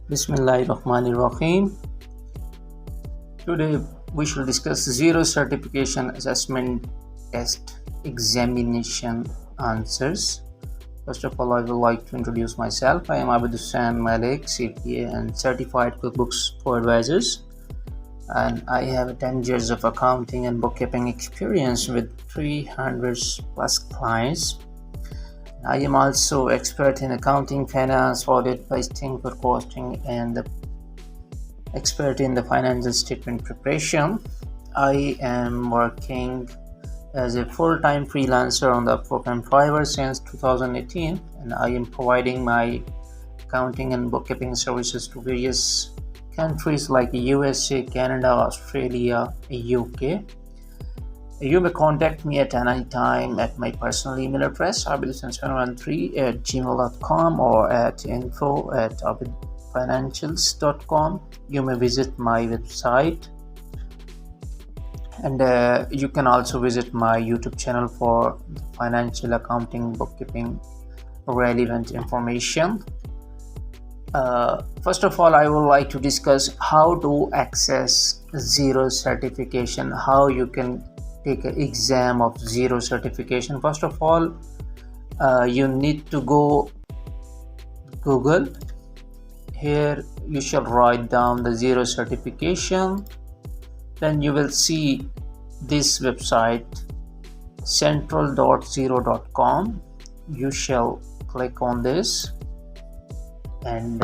Bismillahirrahmanirrahim. Today we shall discuss Xero Certification Assessment Test Examination Answers. First of all, I would like to introduce myself. I am Abid Hussain Malik, CPA and Certified QuickBooks Pro-advisors, and I have 10 years of accounting and bookkeeping experience with 300 plus clients. I am also expert in accounting, finance, audit, budgeting, forecasting, and expert in the financial statement preparation. I am working as a full-time freelancer on the Upwork and Fiverr since 2018, and I am providing my accounting and bookkeeping services to various countries like USA, Canada, Australia, UK. You may contact me at any time at my personal email address abidhussain13@gmail.com or at info@abidfinancials.com. You may visit my website, and you can also visit my YouTube channel for financial accounting bookkeeping relevant information. First of all, I would like to discuss how to access Xero certification, how you can take an exam of Xero certification. First of all, you need to go Google. Here you shall write down the Xero certification. Then you will see this website, central.xero.com. You shall click on this and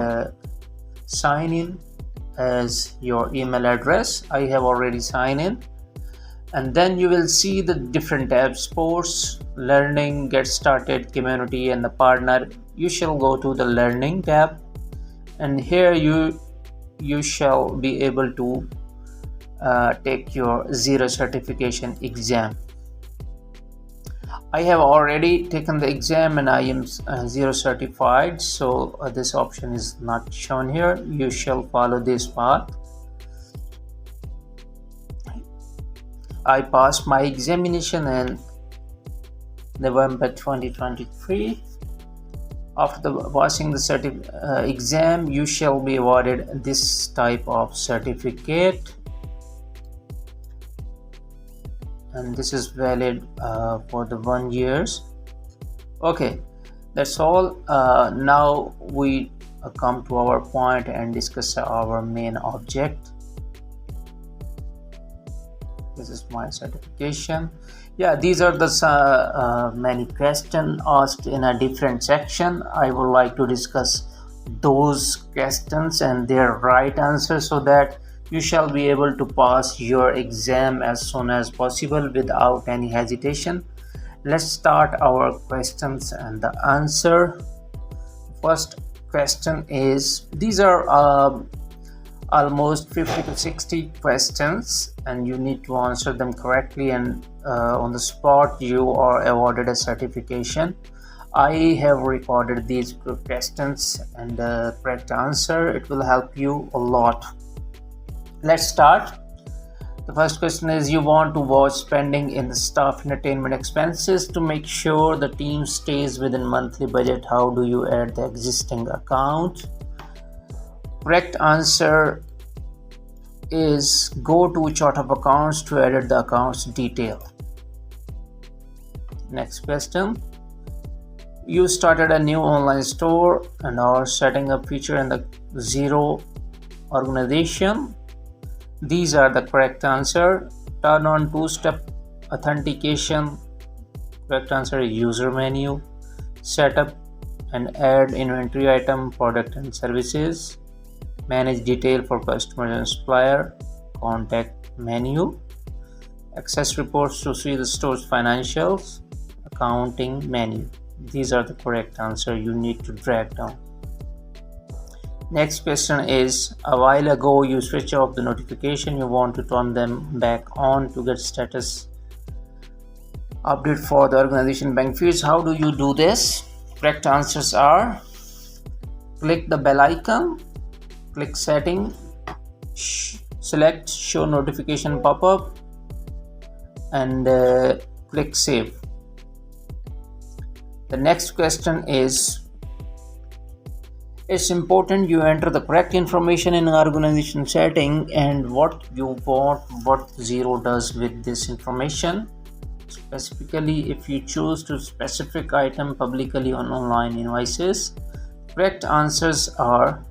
sign in as your email address. I have already signed in. And then you will see the different tabs: sports, learning, get started, community, and the partner. You shall go to the learning tab, and here you shall be able to take your Xero certification exam. I have already taken the exam and I am Xero certified, so this option is not shown here. You shall follow this path. I passed my examination in November 2023. After passing the exam, you shall be awarded this type of certificate, and this is valid for the 1 year. Okay, that's all. Now we come to our point and discuss our main object. This is my certification. Yeah, these are the many questions asked in a different section. I would like to discuss those questions and their right answers so that you shall be able to pass your exam as soon as possible without any hesitation. Let's start our questions and the answer. First question is, these are almost 50 to 60 questions, and you need to answer them correctly, and on the spot you are awarded a certification. I have recorded these questions and the correct answer. It will help you a lot. Let's start. The first question is, you want to watch spending in the staff entertainment expenses to make sure the team stays within monthly budget. How do you add the existing account? Correct answer is, go to chart of accounts to edit the accounts detail. Next question. You started a new online store and are setting up feature in the Xero organization. These are the correct answer. Turn on two-step authentication. Correct answer is user menu. Set up and add inventory item, product and services. Manage detail for customers and supplier. Contact menu. Access reports to see the store's financials. Accounting menu. These are the correct answer you need to drag down. Next question is, a while ago you switch off the notification. You want to turn them back on to get status update for the organization bank feeds. How do you do this? Correct answers are, click the bell icon, click setting, select show notification pop-up, and click save. The next question is, It's important you enter the correct information in organization setting and what you want, what Xero does with this information. Specifically, if you choose to specific item publicly on online invoices, correct answers are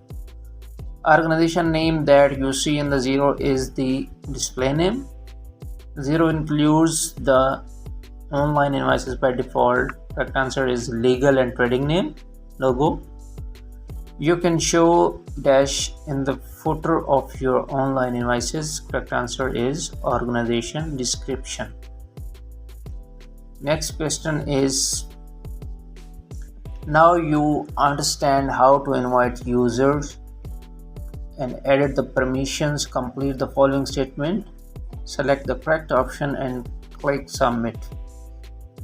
organization name that you see in the Xero is the display name. Xero includes the online invoices by default. Correct answer is legal and trading name logo. You can show dash in the footer of your online invoices. Correct answer is organization description. Next question is, now you understand how to invite users and edit the permissions. Complete the following statement. Select the correct option and click submit.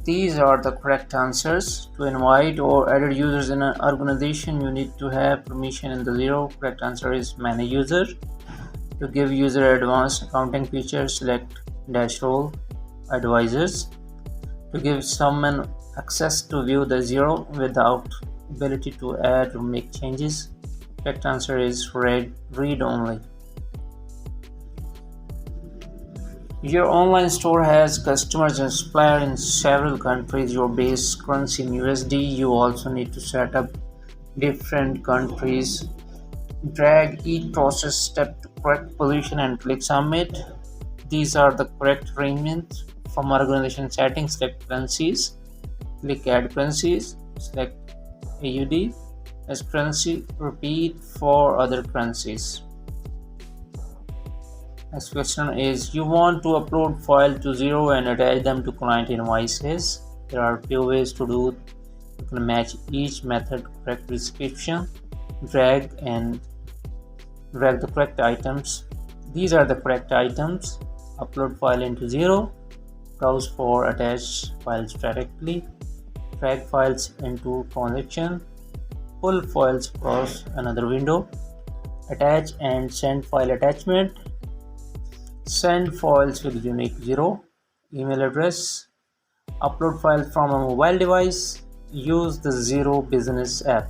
These are the correct answers. To invite or edit users in an organization, you need to have permission in the Xero. Correct answer is manage user. To give user advanced accounting features, select dash role advisors. To give someone access to view the Xero without ability to add or make changes, correct answer is read only. Your online store has customers and suppliers in several countries. Your base currency in USD. You also need to set up different countries. Drag each process step to correct position and click submit. These are the correct arrangements. From organization settings, select currencies. Click add currencies. Select AUD as currency. Repeat for other currencies. Next question is, you want to upload file to Xero and attach them to client invoices. There are few ways to do. You can match each method to correct description. Drag the correct items. These are the correct items. Upload file into Xero. Browse for attached files directly. Drag files into transaction. Pull files across another window. Attach and send file attachment. Send files with unique Xero email address. Upload file from a mobile device. Use the Xero business app.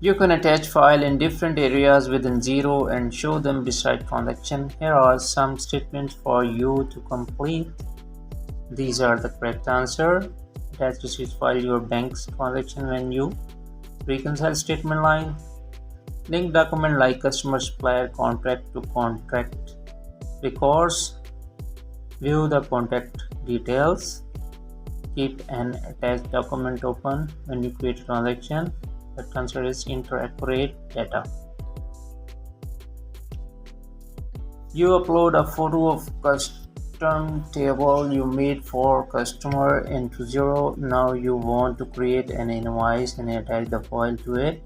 You can attach file in different areas within Xero and show them beside transaction. Here are some statements for you to complete. These are the correct answer. Attach receipt file your bank's transaction when you reconcile statement line. Link document like customer supplier contract to contract records. View the contact details. Keep an attached document open when you create a transaction. The answer is enter accurate data. You upload a photo of custom table you made for customer into Xero. Now you want to create an invoice and attach the file to it.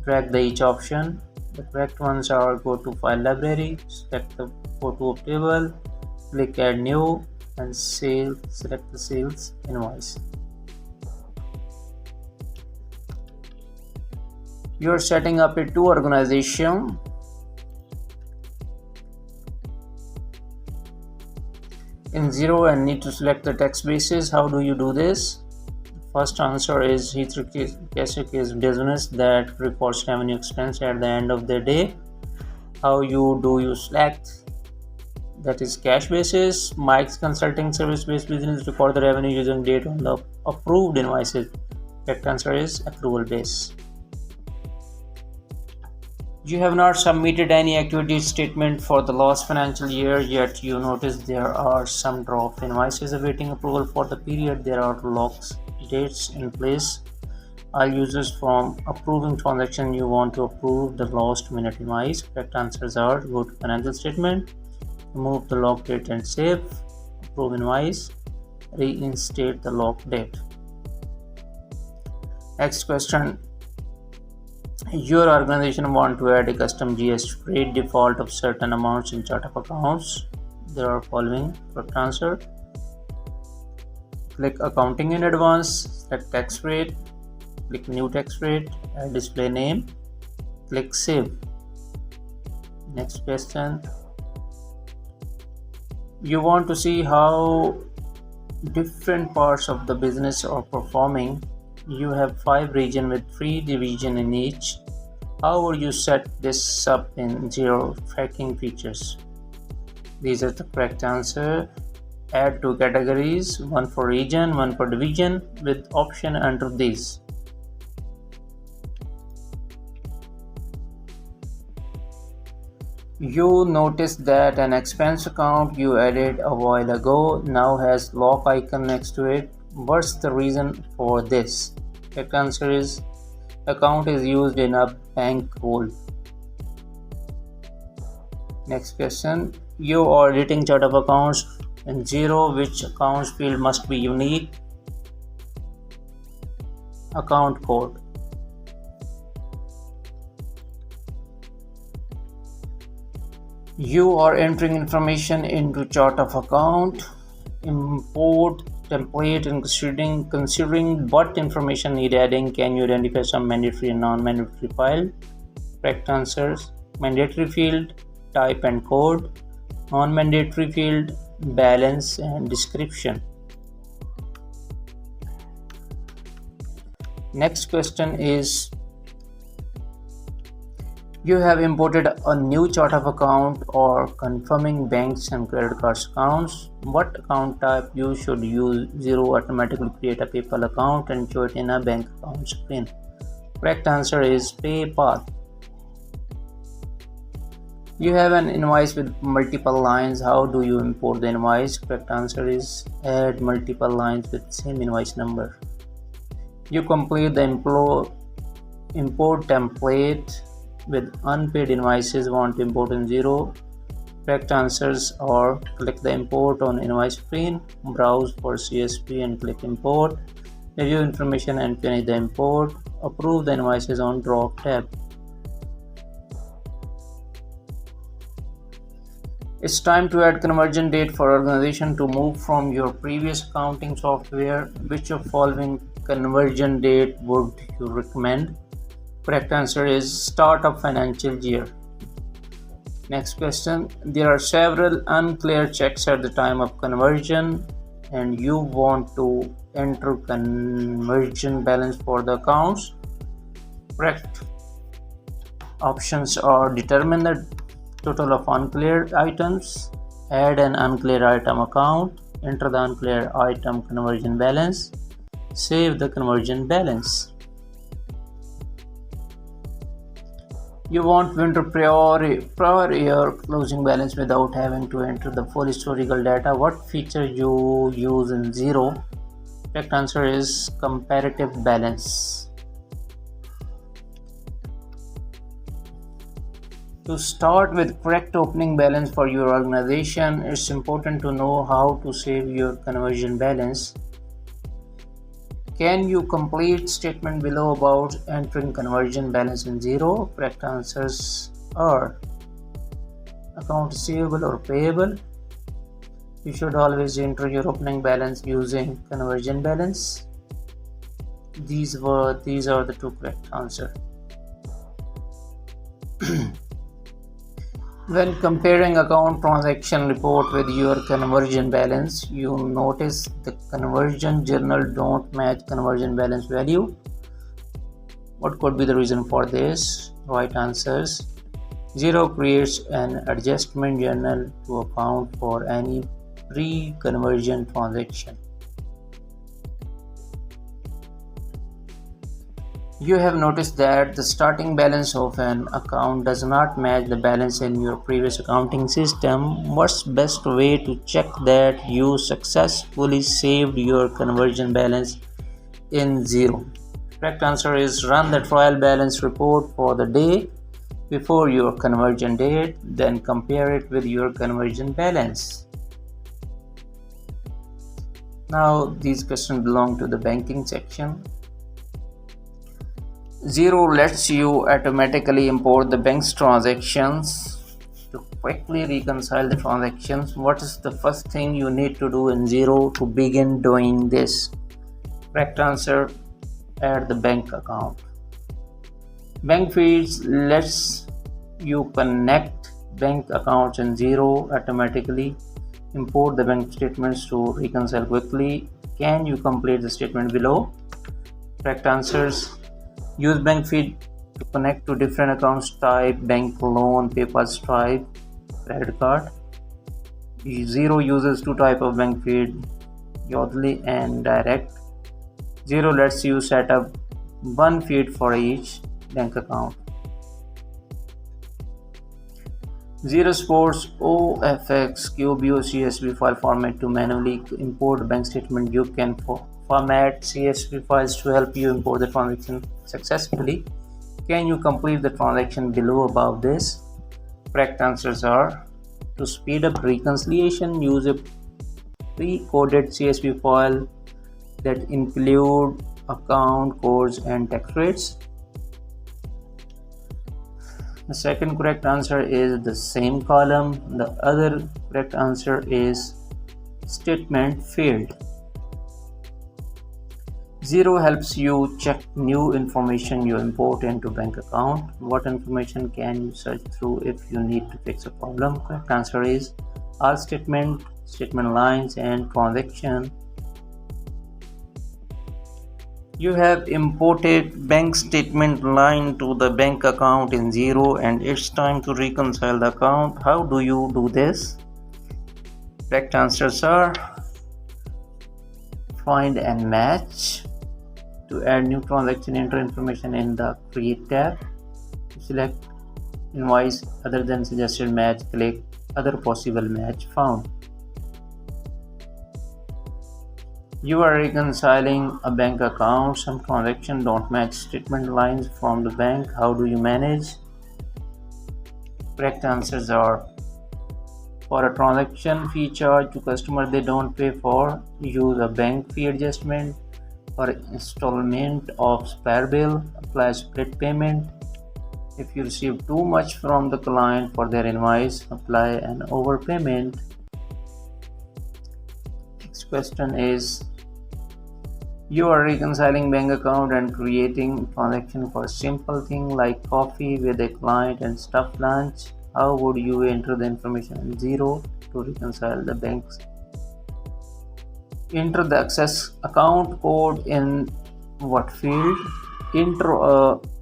Drag the each option. The correct ones are go to file library, select the photo of table, click add new and select the sales invoice. You are setting up a two organization. In Xero and need to select the tax basis. How do you do this? First answer is Cerfitication is business that reports revenue expense at the end of the day. How you select? That is cash basis. Mike's consulting service based business record the revenue using date on the approved invoices. Correct answer is accrual base. You have not submitted any activity statement for the last financial year, yet you notice there are some draft invoices awaiting approval for the period. There are locks dates in place. All users from approving transaction you want to approve the last minute invoice. Correct answers are go to financial statement, remove the lock date and save, approve invoice, reinstate the lock date. Next question. Your organization want to add a custom GST rate default of certain amounts in chart of accounts. There are following correct answer. Click accounting in advance, select tax rate, click new tax rate, add display name, click save. Next question. You want to see how different parts of the business are performing. You have 5 regions with 3 divisions in each. How would you set this up in Xero tracking features? These are the correct answer. Add 2 categories, one for region, one for division, with option under these. You notice that an expense account you added a while ago now has lock icon next to it. What's the reason for this? Correct answer is account is used in a bank role. Next question. You are editing chart of accounts in Xero. Which accounts field must be unique? Account code. You are entering information into chart of account. Import template and considering what information need adding, can you identify some mandatory and non-mandatory file? Correct answers. Mandatory field, type and code. Non-mandatory field, balance and description. Next question is, you have imported a new chart of account or confirming banks and credit cards accounts. What account type you should use? Xero automatically create a PayPal account and show it in a bank account screen. Correct answer is PayPal. You have an invoice with multiple lines. How do you import the invoice? Correct answer is add multiple lines with same invoice number. You complete the import template with unpaid invoices want to import in Xero. Correct answers are click the import on invoice screen, browse for CSV and click import, review information and finish the import, approve the invoices on drop tab. It's time to add conversion date for organization to move from your previous accounting software. Which of following conversion date would you recommend? Correct answer is start of financial year. Next question. There are several unclear checks at the time of conversion and you want to enter conversion balance for the accounts. Correct options are determine the total of unclear items, add an unclear item account, enter the unclear item conversion balance, save the conversion balance. You want to enter prior year closing balance without having to enter the full historical data. What feature you use in Xero? Correct answer is comparative balance. To start with correct opening balance for your organization, it's important to know how to save your conversion balance. Can you complete statement below about entering conversion balance in Xero? Correct answers are account receivable or payable. You should always enter your opening balance using conversion balance. These are the two correct answers. When comparing account transaction report with your conversion balance, you notice the conversion journal don't match conversion balance value. What could be the reason for this? Right answers. Xero creates an adjustment journal to account for any pre-conversion transaction. You have noticed that the starting balance of an account does not match the balance in your previous accounting system. What's the best way to check that you successfully saved your conversion balance in Xero? Correct answer is run the trial balance report for the day before your conversion date, then compare it with your conversion balance. Now these questions belong to the banking section. Xero lets you automatically import the bank's transactions. To quickly reconcile the transactions, what is the first thing you need to do in Xero to begin doing this? Correct answer, add the bank account. Bank fields lets you connect bank accounts in Xero automatically. Import the bank statements to reconcile quickly. Can you complete the statement below? Correct answers: use bank feed to connect to different accounts type: bank loan, PayPal, Stripe, credit card. Xero uses two type of bank feed: Yodlee and direct. Xero lets you set up one feed for each bank account. Xero supports OFX, QBO, CSV file format to manually import bank statement. You can format CSV files to help you import the transaction successfully. Can you complete the transaction below above this? Correct answers are: to speed up reconciliation, use a pre-coded CSV file that include account codes and tax rates. The second correct answer is the same column. The other correct answer is statement field. Xero helps you check new information you import into bank account. What information can you search through if you need to fix a problem? Correct answer is all statement lines, and transaction. You have imported bank statement line to the bank account in Xero and it's time to reconcile the account. How do you do this? Correct answers are: find and match. To add new transaction, enter information in the create tab. Select invoice other than suggested match, click other possible match found. You are reconciling a bank account. Some transactions don't match statement lines from the bank. How do you manage? Correct answers are: for a transaction fee charge to customer they don't pay for, use a bank fee adjustment. For installment of spare bill, apply split payment. If you receive too much from the client for their invoice, apply an overpayment. Next question is: you are reconciling bank account and creating transaction for a simple thing like coffee with a client and stuffed lunch. How would you enter the information in Xero to reconcile the banks? Enter the access account code in what field? Enter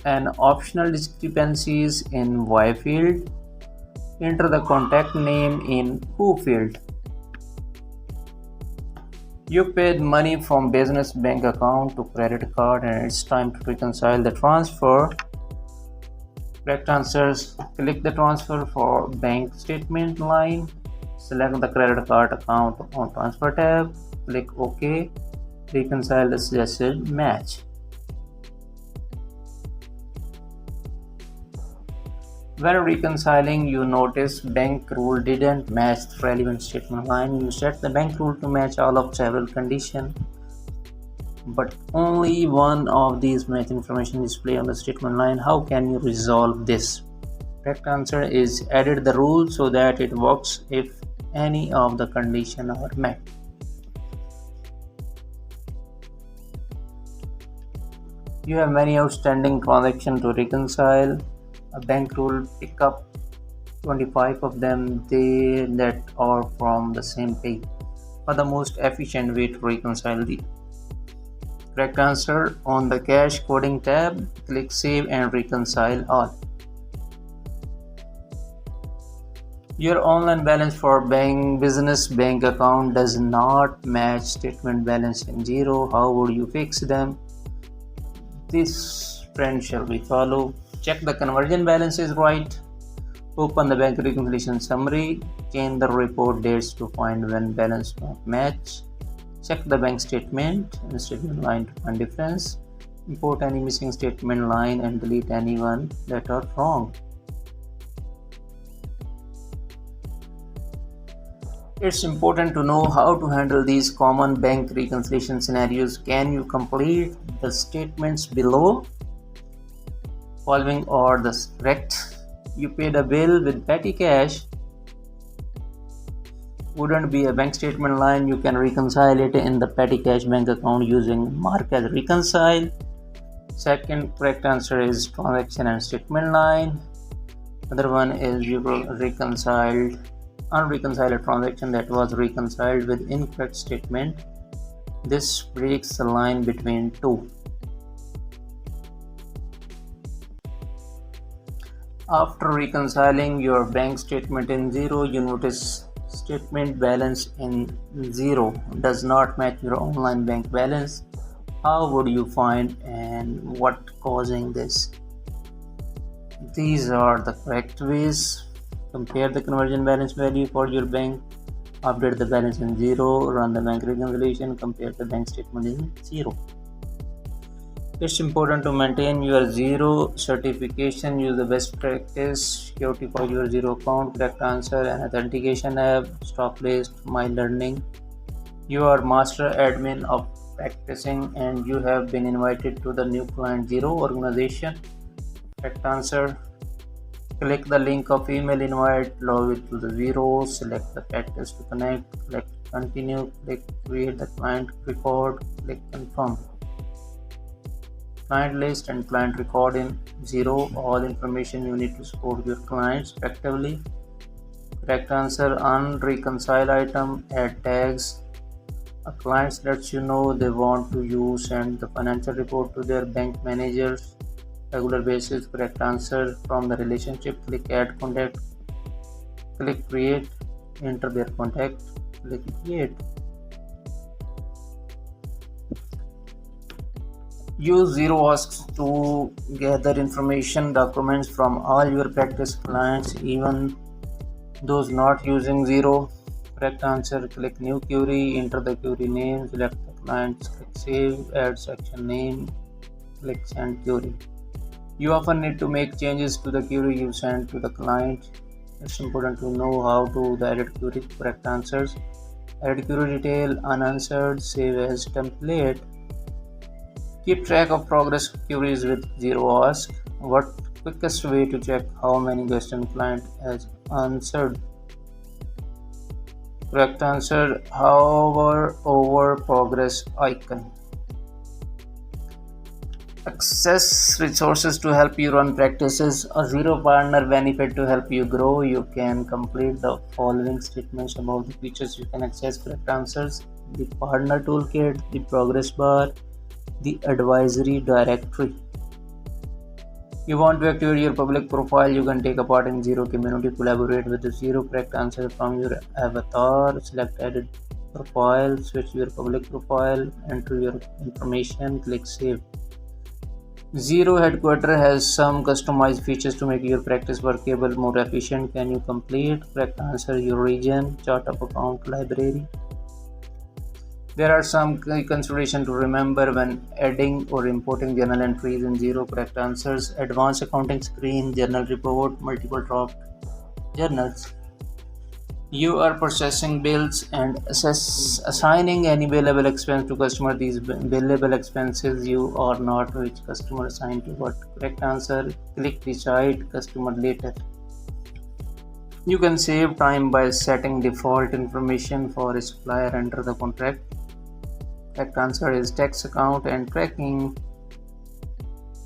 an optional discrepancies in Y field. Enter the contact name in Who field. You paid money from business bank account to credit card and it's time to reconcile the transfer. Correct answers: click the transfer for bank statement line. Select the credit card account on transfer tab. Click OK. Reconcile the suggested match. When reconciling, you notice bank rule didn't match the relevant statement line. You set the bank rule to match all of several conditions, but only one of these match information display on the statement line. How can you resolve this? Correct answer is: edit the rule so that it works if any of the conditions are met. You have many outstanding transactions to reconcile. A bank rule pick up 25 of them that are from the same pay for the most efficient way to reconcile the correct answer. On the cash coding tab, click save and reconcile all. Your online balance for business bank account does not match statement balance in Xero. How would you fix them? This trend shall we follow. Check the conversion balance is right. Open the bank reconciliation summary. Change the report dates to find when balance don't match. Check the bank statement and statement line to find difference. Import any missing statement line and delete any one that are wrong. It's important to know how to handle these common bank reconciliation scenarios. Can you complete the statements below? Following are the correct. You paid a bill with petty cash. Wouldn't be a bank statement line. You can reconcile it in the petty cash bank account using mark as reconcile. Second correct answer is transaction and statement line. Other one is you reconciled unreconciled transaction that was reconciled with incorrect statement. This breaks the line between two. After reconciling your bank statement in Xero, you notice statement balance in Xero does not match your online bank balance. How would you find and what causing this? These are the correct ways. Compare the conversion balance value for your bank, update the balance in Xero, run the bank reconciliation, compare the bank statement in Xero. It's important to maintain your Xero certification. Use the best practice security for your Xero account. Correct answer and authentication app. Stop list. My learning. You are master admin of practicing, and you have been invited to the new client Xero organization. Correct answer. Click the link of email invite. Log into the Xero. Select the practice to connect. Click continue. Click create the client record. Click confirm. Client list and client record in Xero. All information you need to support your clients effectively. Correct answer. Unreconciled item. Add tags. A client lets you know they want to use send the financial report to their bank managers regular basis. Correct answer. From the relationship, click add contact. Click create. Enter their contact. Click create. Use Xero Asks to gather information documents from all your practice clients, even those not using Xero. Correct answer. Click new query, enter the query name, select the clients, click save, add section name, click send query. You often need to make changes to the query you send to the client. It's important to know how to edit query. Correct answers. Add query detail, unanswered, save as template. Keep track of progress queries with Xero Ask. What quickest way to check how many question client has answered? Correct answer. Hover over progress icon. Access resources to help you run practices. A Xero partner benefit to help you grow. You can complete the following statements about the features you can access. Correct answers. The partner toolkit, the progress bar, the advisory directory. You want to activate your public profile, you can take a part in Xero community, collaborate with the Xero. Correct answer from your avatar. Select edit profile, switch your public profile, enter your information, click save. Xero headquarters has some customized features to make your practice workable, more efficient. Can you complete? Correct answer. Your region, chart of account, library. There are some key considerations to remember when adding or importing journal entries in Xero. Correct answers. Advanced accounting screen, journal report, multiple draft journals. You are processing bills and assigning any billable expense to customer. These billable expenses you are not which customer assigned to what. Correct answer. Click decide customer later. You can save time by setting default information for a supplier under the contract. Correct answer is tax account and tracking.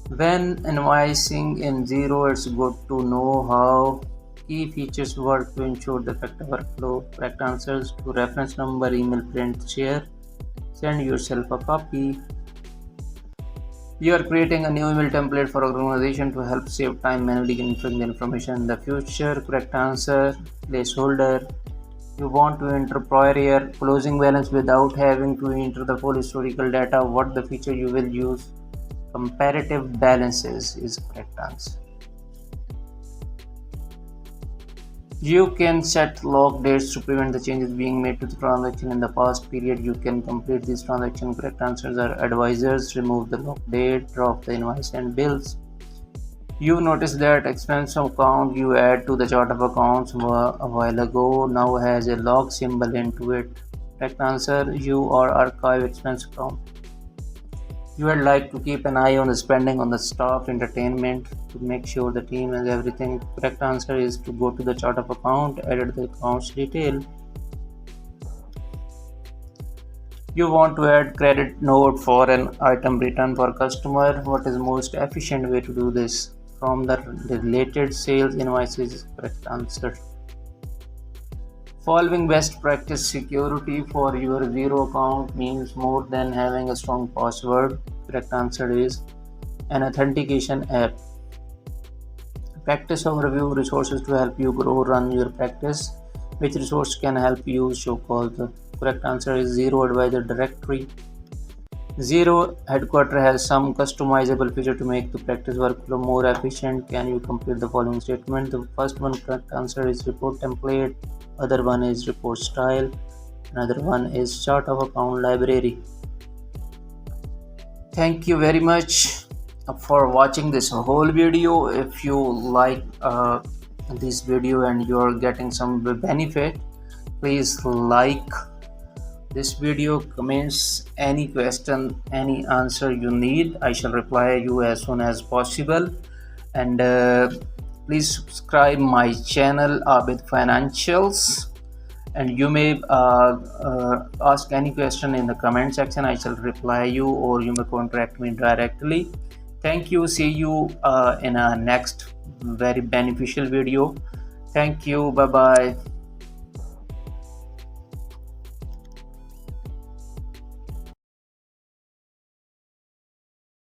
When invoicing in Xero, it's good to know how key features work to ensure the effective workflow. Correct answers to reference number, email, print, share. Send yourself a copy. You are creating a new email template for organization to help save time manually entering the information in the future. Correct answer. Placeholder. You want to enter prior year closing balance without having to enter the full historical data. What the feature you will use? Comparative balances is correct answer. You can set log dates to prevent the changes being made to the transaction in the past period. You can complete this transaction. Correct answers are advisors, remove the log date, drop the invoice and bills. You notice that expense account you add to the chart of accounts a while ago now has a log symbol into it. Correct answer. You are archive expense account. You would like to keep an eye on the spending on the staff entertainment to make sure the team has everything. Correct answer is to go to the chart of account, edit the accounts detail. You want to add credit note for an item return for customer. What is most efficient way to do this? From the related sales invoices. Correct answer. Following best practice security for your Xero account means more than having a strong password. Correct answer is an authentication app. Practice overview: resources to help you grow, run your practice. Which resource can help you? Show cause. The correct answer is Xero Advisor directory. Xero headquarter has some customizable feature to make the practice workflow more efficient. Can you complete the following statement? The first one correct answer is report template. Other one is report style. Another one is chart of account library. Thank you very much for watching this whole video. If you like this video and you are getting some benefit, please like this video, comments any question, any answer you need. I shall reply you as soon as possible. And please subscribe my channel Abid Financials, and you may ask any question in the comment section. I shall reply you, or you may contact me directly. Thank you. See you in a next very beneficial video. Thank you. Bye bye.